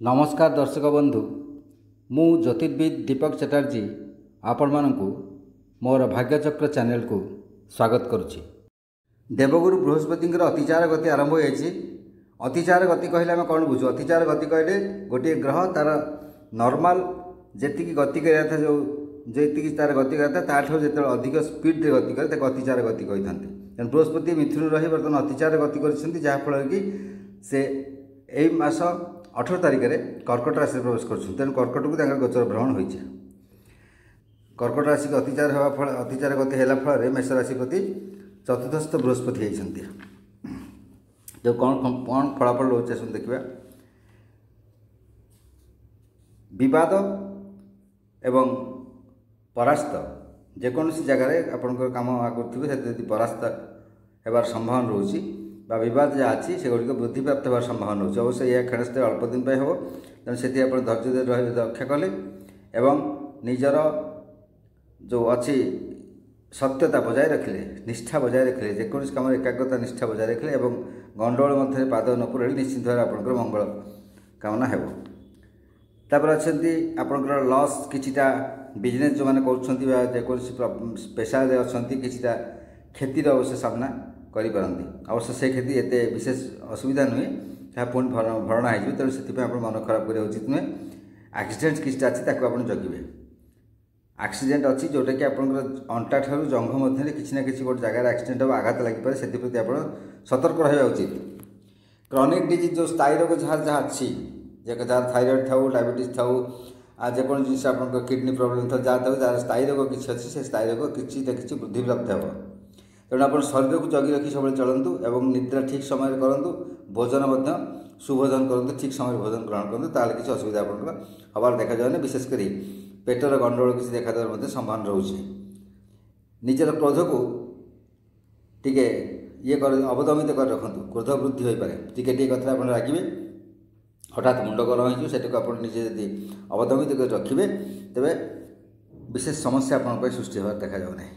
नमस्कार दर्शक बंधु मु ज्योतिर्विद दीपक चटर्जी आपण मानकु मोर भाग्यचक्र चैनल को स्वागत करुछि। देवगुरु बृहस्पति अतिचार गति आरंभ हो। अतिचार गति कहले आम कौन बुझू? अतिचार गति कहले गोटे ग्रह तार नॉर्मल जी गति कर जो जी तार गति करता ताठू जो अधिक स्पीड गति करे अतिचार गति कही था। तेणु बृहस्पति मिथुन रही बर्तमान अतिचार गति कर जहाँफल कि से यही मास 18 तारिख में कर्कट राशि प्रवेश कर। तेणु कर्कट को गोचर भ्रमण हो। कर्कट राशि के अतिचार गति है फल मेष राशि प्रति चतुर्थस्थ बृहस्पति होती। जो कौन कौन फलाफल रोचे सुन देखा। विवाद एवं परास्त जेकोसी जगह आपंकर काम आगुरी से परास्त होबार संभावना रोचे बा विवाद जहाँ अच्छी से गुड़िक वृद्धि प्राप्त होवार संभावना रोचे। अवश्य यह क्षणस्थ अल्प दिन हम तेणु से धैर्य रही रक्षा कले एवं निजर जो अच्छी सत्यता बजाय रखिले निष्ठा बजाय रखिले जेकोसी कम एकाग्रता निष्ठा बजाय रखिले एवं गंडगोल मध्य पाद न पुराणी निश्चित भाव आपंकर मंगल कामना हो। तापर अच्छा आपंकर लॉस किछिटा बिजनेस जो मैंने करोसी पेशा अच्छा किछिटा क्षतिर अवश्य सामना करिपारंती। अवश्य से क्षति एते विशेष असुविधा नुहे जहाँ पुणी भरणा हो। तेणु से मन खराब करने उचित नुहे। एक्सीडेंट किसी अच्छी आप जगिए। एक्सीडेंट अच्छी जोटा कि आपंकर अंटा ठार जंघ मध्य किसी ना कि गोटे जगह एक्सीडेंट हम आघात लगिपे से प्रति आप सतर्क रहा उचित। क्रॉनिक डिजीज जो स्थायी रोग जहाँ जहाँ अच्छी जहाँ थायराइड था डायबिटीज था जेकोसी जिन आप किडनी प्रोब्लेम था जहाँ था जहाँ स्थायी रोग किसी अच्छी से स्थायी रोग किसी किसी वृद्धि प्राप्त हो। तेणु आप शरीर को जगी रखी सब चलतु और निद्रा ठीक समय करूँ। भोजन सुभोजन करूँ ठीक समय भोजन ग्रहण करूँ ताल किसी असुविधा आप हबार देखा जाए। विशेषकर पेटर गंडगोल किसी देखा देवार संभावना रोचे। निजर क्रोध को टिके ये अवदमित कर रखु। क्रोध वृद्धि हो पाए टी कथा आप रागे हठात मुंड गरम हो सेटा आप निजे जदि अवदमित कर रखिए तेरे विशेष समस्या आप सृष्टि होगा देखा जाऊना।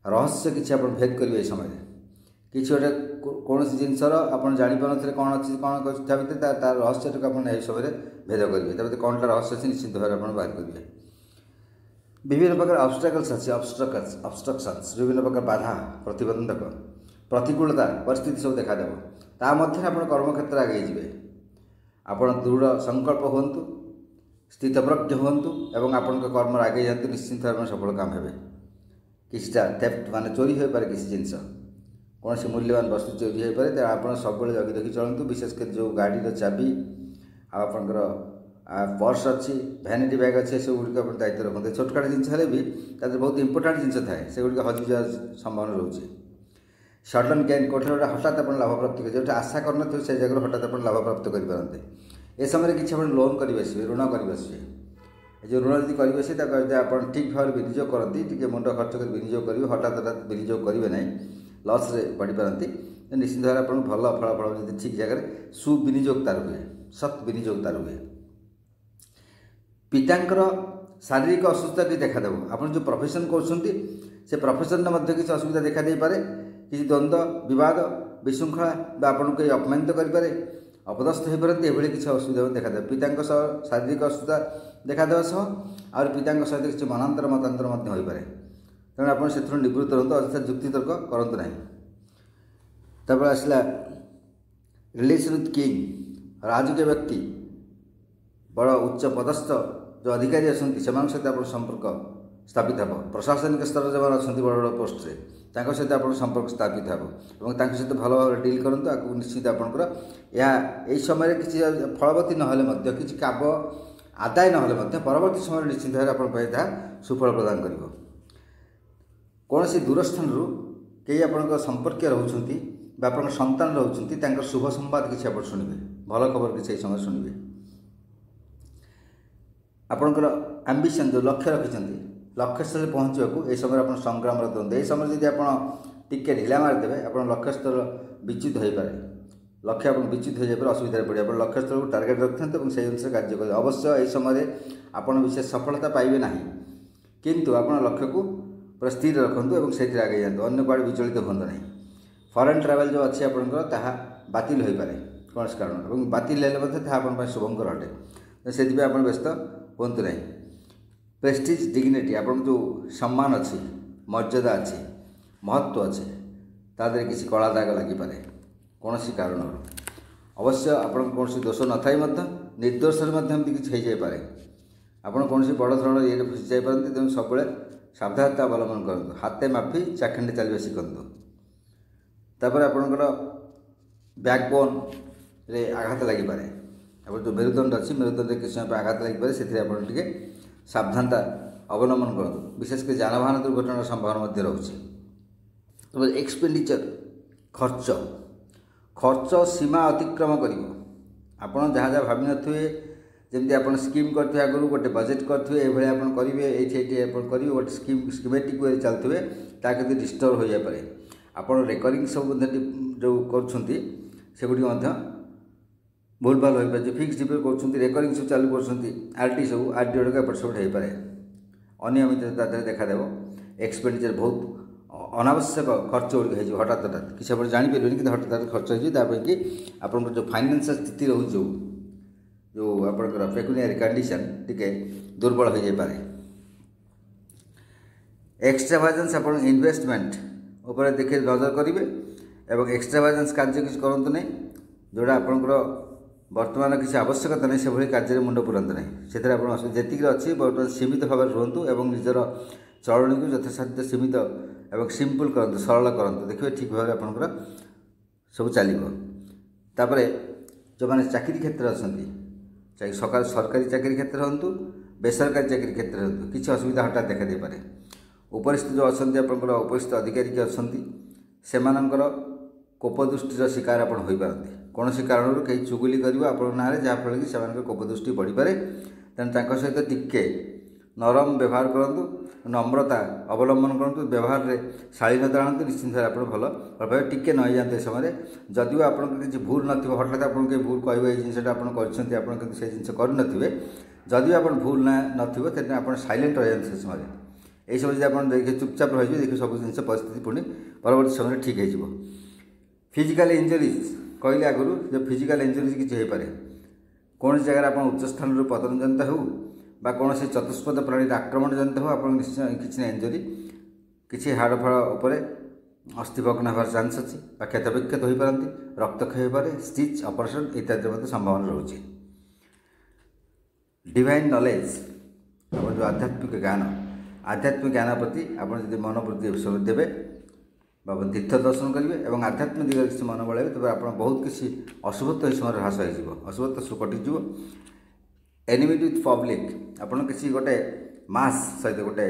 रहस्य किसी आप भेद करेंगे समय कि गोटे कौन जिनसर आप जापारे कौन अच्छी कौन भितर तार रहस्य को आप समय भेद करेंगे तब कौन टा रहस्य अच्छी निश्चित भाव आप बाहर करेंगे। विभिन्न प्रकार ऑब्स्टेकल्स अच्छी ऑब्स्ट्रक्शंस विभिन्न प्रकार बाधा प्रतिबंधक प्रतिकूलता परिस्थिति सब देखा ता मध्य आप कर्मक्षेत्र आगे जी। आप दृढ़ संकल्प हूँ स्थितप्रज्ञ हूँ और आपण कर्म आगे जातु निश्चिंत भाव सफल काम हे। किसीटा थेफ्ट माने चोरी हो पाए किसी जिनस कौन से मूल्यवान वस्तु चोरी हो पाए आप सब जगी रखी चलतु। विशेषकर जो गाड़ी चाबी आपंकर पर्स अच्छी भैनिटी बैग अच्छे सब गुड़िक आप दायित्व रखते। छोटकाट जिनस भी बहुत इंपोर्टाट जिन थाए से गुड़िक हजि जा संभावना रोचे। सडन गेन कौटे गोटे हठात आप लाभ प्राप्त कर जो आशा करन से जगह हठात आप लाभ प्राप्त करेंगे। ए समय किसी आप लोन कर बसवे ऋण कर बसवे जो ऋण जब करेंगे से आप ठीक भाव विनियोग करती टी मुंड खर्च कर विनियोग करेंगे हठात हठात विनियोग करेंगे ना लस पड़ पारती। निश्चित भाव आप भल फलाफल जब ठीक जगह सुविनियोगतार हुए सत् विनियोगतार हुए। पितांकर शारीरिक असुस्थता भी देखादेव। आप जो प्रोफेशन कर प्रोफेशन किसी असुविधा देखा दे पारे किसी द्वंद्व विवाद विशृंखला आपन को अपमानित करें अपदस्थ हो पारती ये किसी असुविधा देखा दे। पिता शारीरिक असुविधा देखा देवा सह और पिता सहित किसी मनांतर मतांतर हो पाए। तेणु आप निवृत्त रुहतु अर्थात जुक्तितर्क करूँ ना। तब आसला रिलेशन विथ किंग राजकीय व्यक्ति बड़ उच्च पदस्थ जो अधिकारी अच्छा सहित आप संपर्क स्थापित हो। प्रशासनिक स्तर जो अच्छा बड़ बड़ पोस्ट रे सहित आप संपर्क स्थापित हो सहित भल भाव डिल करूँ आपको निश्चित आपंकर यही समय किसी फलवती ना कि काव आदाय ना परवर्ती समय निश्चित भाव आप सुफल प्रदान कर। कौन सी दूरस्थान कई आप संपर्क रोच आप संतान रोच शुभ संवाद किसी आप शुणे भल खबर किसी समय शुणे। आपंकर आंबिशन जो लक्ष्य रखिंट लक्ष्यस्थल पहुँचवाक यह समय आप संग्राम दिखाते। यह समय जब आप टिके ढिला मारिदेवे आप लक्ष्यस्थल विच्युत हो पाए लक्ष्य आप विच्युत हो जाए असुविधा पड़े। आप लक्ष्यस्थल को टार्गेट रखते और से अनुसार कार्य करें। अवश्य यह समय आप विशेष सफलता पाइबे ना किंतु आप लक्ष्य को पूरा स्थिर रखुद और से आगे जातु अन्य कुआड़े विचलित हूँ ना। फॉरेन ट्रैवल जो अच्छी आपंकर बातिल हो पाए କୌଣସି କାରଣ ଏବଂ ବାତିଲ ହେଲେ ମଧ୍ୟ ତାହା ଆପଣଙ୍କ ପାଇଁ ଶୁଭଙ୍କର ଅଟେ। ସେଥିପାଇଁ ଆପଣ ବ୍ୟସ୍ତ ହୁଅନ୍ତୁ ନାହିଁ। ପ୍ରେଷ୍ଟିଜ୍ ଡିଗ୍ନିଟି ଆପଣଙ୍କ ଯେଉଁ ସମ୍ମାନ ଅଛି, ମର୍ଯ୍ୟାଦା ଅଛି, ମହତ୍ଵ ଅଛି, ତା ଦେହରେ କିଛି କଳା ଦାଗ ଲାଗିପାରେ କୌଣସି କାରଣରୁ। ଅବଶ୍ୟ ଆପଣଙ୍କ କୌଣସି ଦୋଷ ନଥାଇ ମଧ୍ୟ ନିର୍ଦ୍ଦୋଷରେ ମଧ୍ୟ ଏମିତି କିଛି ହୋଇଯାଇପାରେ। ଆପଣ କୌଣସି ବଡ଼ ଧରଣର ଇଏରେ ଫସି ଯାଇପାରନ୍ତି। ତେଣୁ ସବୁବେଳେ ସାବଧାନତା ଅବଲମ୍ବନ କରନ୍ତୁ। ହାତେ ମାପି ଚାଖଣ୍ଡେ ଚାଲିବା ଶିଖନ୍ତୁ। ତାପରେ ଆପଣଙ୍କର ବ୍ୟାକବୋନ୍ରେ ଆଘାତ ଲାଗିପାରେ। ଆପଣ ଯେଉଁ ମେରୁଦଣ୍ଡ ଅଛି, ମେରୁଦଣ୍ଡରେ କିଛି ସମୟ ପାଇଁ ଆଘାତ ଲାଗିପାରେ। ସେଥିରେ ଆପଣ ଟିକେ ସାବଧାନତା ଅବଲମ୍ବନ କରନ୍ତୁ। ବିଶେଷ କରି ଯାନବାହନ ଦୁର୍ଘଟଣାର ସମ୍ଭାବନା ମଧ୍ୟ ରହୁଛି। ତାପରେ ଏକ୍ସପେଣ୍ଡିଚର, ଖର୍ଚ୍ଚ ସୀମା ଅତିକ୍ରମ କରିବ। ଆପଣ ଯାହା ଯାହା ଭାବିନଥିବେ, ଯେମିତି ଆପଣ ସ୍କିମ୍ କରିଥିବେ, ଆଗରୁ ଗୋଟେ ବଜେଟ୍ କରିଥିବେ, ଏଇଭଳି ଆପଣ କରିବେ, ଏଇଠି ଆପଣ କରିବେ, ଗୋଟେ ସ୍କିମେଟିକ୍ ୱେରେ ଚାଲୁଥିବେ, ତାହା କିନ୍ତୁ ଡିଷ୍ଟର୍ବ ହୋଇଯାଇପାରେ। ଆପଣ ରେକରିଂ ସବୁ ମଧ୍ୟ ଯେଉଁ କରୁଛନ୍ତି ସେଗୁଡ଼ିକ ମଧ୍ୟ ଭୁଲ ଭାଲ ହୋଇପାରେ। ଯେଉଁ ଫିକ୍ସ ଡିପୋଜିଟ୍ କରୁଛନ୍ତି, ରେକରିଂ ସବୁ ଚାଲୁ କରୁଛନ୍ତି, ଆର୍ଡି ସବୁ, ଆର୍ଡି ଗୁଡ଼ିକ ଏପଟ ସେପଟ ହୋଇପାରେ। ଅନିୟମିତତା ତା ଦେହରେ ଦେଖାଦେବ। ଏକ୍ସପେଣ୍ଡିଚର ବହୁତ ଅନାବଶ୍ୟକ ଖର୍ଚ୍ଚ ଗୁଡ଼ିକ ହୋଇଯିବ। ହଠାତ୍ କିଛି ଆପଣ ଜାଣିପାରିବେନି, କିନ୍ତୁ ହଠାତ୍ ଖର୍ଚ୍ଚ ହୋଇଯିବ। ତା ପାଇଁ କି ଆପଣଙ୍କର ଯେଉଁ ଫାଇନାନ୍ସିଆଲ ସ୍ଥିତି ରହୁଛି, ଯେଉଁ ଆପଣଙ୍କର ପେକୁନିଆରୀ କଣ୍ଡିସନ୍ ଟିକେ ଦୁର୍ବଳ ହୋଇଯାଇପାରେ। ଏକ୍ସଟ୍ରାଭାଗାନ୍ସ ଆପଣ ଇନଭେଷ୍ଟମେଣ୍ଟ ଉପରେ ଦେଖି ନଜର କରିବେ ଏବଂ ଏକ୍ସଟ୍ରାଭାଗାନ୍ସ କାର୍ଯ୍ୟ କିଛି କରନ୍ତୁ ନାହିଁ। ଯେଉଁଟା ଆପଣଙ୍କର ବର୍ତ୍ତମାନ କିଛି ଆବଶ୍ୟକତା ନାହିଁ, ସେଭଳି କାର୍ଯ୍ୟରେ ମୁଣ୍ଡ ପୁରାନ୍ତୁ ନାହିଁ। ସେଥିରେ ଆପଣ ଯେତିକି ଅଛି ବର୍ତ୍ତମାନ ସୀମିତ ଭାବରେ ରୁହନ୍ତୁ ଏବଂ ନିଜର ଚଳଣିକୁ ଯଥାସାଧ୍ୟ ସୀମିତ ଏବଂ ସିମ୍ପଲ୍ କରନ୍ତୁ, ସରଳ କରନ୍ତୁ। ଦେଖିବେ ଠିକ୍ ଭାବରେ ଆପଣଙ୍କର ସବୁ ଚାଲିବ। ତାପରେ ଯେଉଁମାନେ ଚାକିରି କ୍ଷେତ୍ରରେ ଅଛନ୍ତି, ସରକାରୀ ଚାକିରି କ୍ଷେତ୍ରରେ ହୁଅନ୍ତୁ, ବେସରକାରୀ ଚାକିରି କ୍ଷେତ୍ରରେ ହୁଅନ୍ତୁ, କିଛି ଅସୁବିଧା ହଠାତ୍ ଦେଖାଦେଇପାରେ। ଉପରିସ୍ଥ ଯେଉଁ ଅଛନ୍ତି, ଆପଣଙ୍କର ଉପରିସ୍ଥ ଅଧିକାରୀ କିଏ ଅଛନ୍ତି, ସେମାନଙ୍କର କୋପଦୃଷ୍ଟିର ଶିକାର ଆପଣ ହୋଇପାରନ୍ତି। କୌଣସି କାରଣରୁ କେହି ଚୁଗୁଲି କରିବ ଆପଣଙ୍କ ନାଁରେ, ଯାହାଫଳରେ କି ସେମାନଙ୍କର କୋପଦୃଷ୍ଟି ବଢ଼ିପାରେ। ତେଣୁ ତାଙ୍କ ସହିତ ଟିକେ ନରମ ବ୍ୟବହାର କରନ୍ତୁ, ନମ୍ରତା ଅବଲମ୍ବନ କରନ୍ତୁ, ବ୍ୟବହାରରେ ଶାଳୀନତା ଆଣନ୍ତୁ। ନିଶ୍ଚିନ୍ତ ଭାବରେ ଆପଣ ଭଲ ପାଇବେ। ଟିକେ ନ ହେଇଯାଆନ୍ତୁ ଏ ସମୟରେ। ଯଦିଓ ଆପଣଙ୍କର କିଛି ଭୁଲ ନଥିବ, ହଠାତ୍ ଆପଣଙ୍କୁ କେହି ଭୁଲ କହିବ ଏଇ ଜିନିଷଟା ଆପଣ କରିଛନ୍ତି, ଆପଣ କିନ୍ତୁ ସେ ଜିନିଷ କରିନଥିବେ, ଯଦିଓ ଆପଣ ଭୁଲ ନଥିବ, ତେଣୁ ଆପଣ ସାଇଲେଣ୍ଟ ରହିଯାଆନ୍ତୁ ସେ ସମୟରେ। ଏହି ସମୟରେ ଯଦି ଆପଣ ଦେଖିବେ ଚୁପଚାପ ରହିଯିବେ, ଦେଖିବେ ସବୁ ଜିନିଷ ପରିସ୍ଥିତି ପୁଣି ପରବର୍ତ୍ତୀ ସମୟରେ ଠିକ୍ ହୋଇଯିବ। ଫିଜିକାଲ ଇଞ୍ଜୁରିଜ୍ କହିଲେ ଆଗରୁ, ଯେ ଫିଜିକାଲ ଇଞ୍ଜୁରିଜ୍ କିଛି ହୋଇପାରେ। କୌଣସି ଜାଗାରେ ଆପଣ ଉଚ୍ଚ ସ୍ଥାନରୁ ପତନ ଜନିତ ହେଉ ବା କୌଣସି ଚତୁଷ୍ପଦ ପ୍ରାଣୀର ଆକ୍ରମଣ ଜନିତ ହେଉ, ଆପଣ ନିଶ୍ଚୟ କିଛି ନା ଇଞ୍ଜୁରି, କିଛି ହାଡ଼ଫାଡ଼ ଉପରେ ଅସ୍ଥିଭଗ୍ନ ହେବାର ଚାନ୍ସ ଅଛି ବା କ୍ଷତବିକ୍ଷତ ହୋଇପାରନ୍ତି, ରକ୍ତକ୍ଷୟ ହୋଇପାରେ, ଷ୍ଟିଚ୍ ଅପରେସନ୍ ଇତ୍ୟାଦିର ମଧ୍ୟ ସମ୍ଭାବନା ରହୁଛି। ଡିଭାଇନ୍ ନଲେଜ୍, ଆପଣ ଯେଉଁ ଆଧ୍ୟାତ୍ମିକ ଜ୍ଞାନ ପ୍ରତି ଆପଣ ଯଦି ମନୋବୃତ୍ତି ଦେବେ ବା ତୀର୍ଥ ଦର୍ଶନ କରିବେ ଏବଂ ଆଧ୍ୟାତ୍ମିକ ଦିଗରେ କିଛି ମନ ବଳାଇବେ, ତେବେ ଆପଣ ବହୁତ କିଛି ଅଶୁଭତ୍ୱ ଏହି ସମୟରେ ହ୍ରାସ ହୋଇଯିବ, ଅଶୁଭତ୍ୱ ସବୁ କଟିଯିବ। ଏନିମିଟି ୱିଥ୍ ପବ୍ଲିକ୍, ଆପଣ କିଛି ଗୋଟେ ମାସ୍ ସହିତ, ଗୋଟେ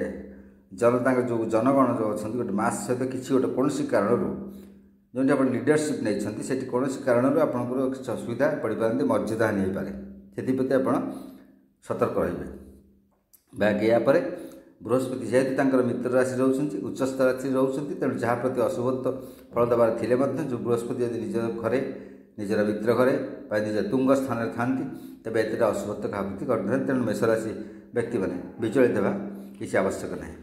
ଜନତାଙ୍କ ଯେଉଁ ଜନଗଣ ଯେଉଁ ଅଛନ୍ତି, ଗୋଟେ ମାସ୍ ସହିତ କିଛି ଗୋଟେ କୌଣସି କାରଣରୁ, ଯେଉଁଠି ଆପଣ ଲିଡରସିପ୍ ନେଇଛନ୍ତି, ସେଠି କୌଣସି କାରଣରୁ ଆପଣଙ୍କର କିଛି ଅସୁବିଧା ପଡ଼ିପାରନ୍ତି, ମର୍ଯ୍ୟାଦା ହାନି ହୋଇପାରେ। ସେଥିପ୍ରତି ଆପଣ ସତର୍କ ରହିବେ। ବାକି ଏହାପରେ ବୃହସ୍ପତି ଯେହେତୁ ତାଙ୍କର ମିତ୍ର ରାଶି ରହୁଛନ୍ତି, ଉଚ୍ଚସ୍ଥ ରାଶିରେ ରହୁଛନ୍ତି, ତେଣୁ ଯାହା ପ୍ରତି ଅଶୁଭତ୍ୱ ଫଳ ଦେବାର ଥିଲେ ମଧ୍ୟ, ଯେଉଁ ବୃହସ୍ପତି ଯଦି ନିଜ ଘରେ, ନିଜର ମିତ୍ର ଘରେ ବା ନିଜ ତୁଙ୍ଗ ସ୍ଥାନରେ ଥାନ୍ତି, ତେବେ ଏତେଟା ଅଶୁଭତ୍ୱ କାହା ପ୍ରତି କରିନଥାନ୍ତି। ତେଣୁ ମେଷରାଶି ବ୍ୟକ୍ତିମାନେ ବିଚଳିତ ହେବା କିଛି ଆବଶ୍ୟକ ନାହିଁ।